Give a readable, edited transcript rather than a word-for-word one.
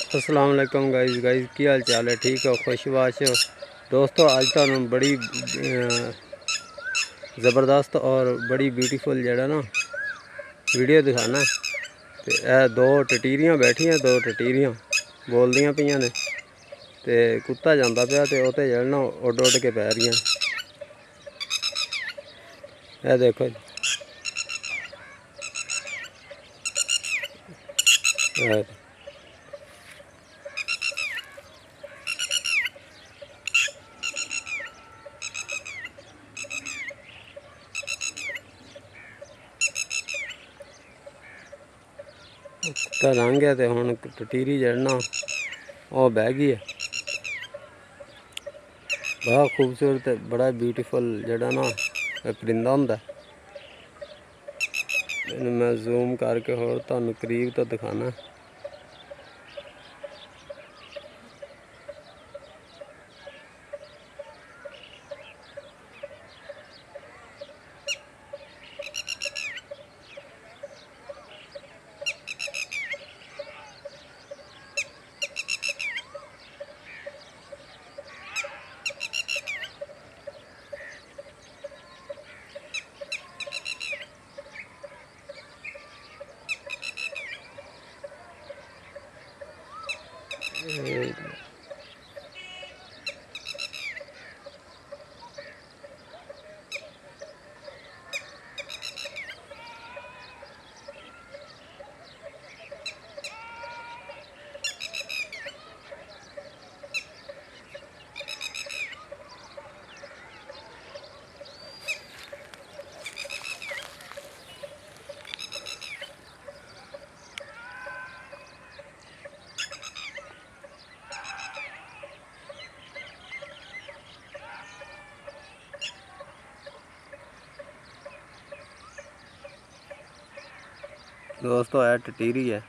अस्सलाम वालेकुम गाइस की हाल चाल है। ठीक हो, खुशबाश हो दोस्तों। आज तुहानू बड़ी ज़बरदस्त और बड़ी ब्यूटीफुल जड़ा ना वीडियो दिखाना। तो यह दो टटीरियाँ बैठियाँ, दो टटीरियाँ बोलदियाँ पियाँ ने ते कुत्ता जांदा पिया ते उत्ते जड़ा ना उड उड के पै रही। यह देखो कुत्ता लंघ गया तो हुण टटीरी जड़ना वो बह गई है। बड़ा खूबसूरत बड़ा ब्यूटीफुल जड़ा ना परिंदा होंदा। मैं जूम करके होर तुहानू करीब तो दिखाना। दोस्तों यह टटीरी है।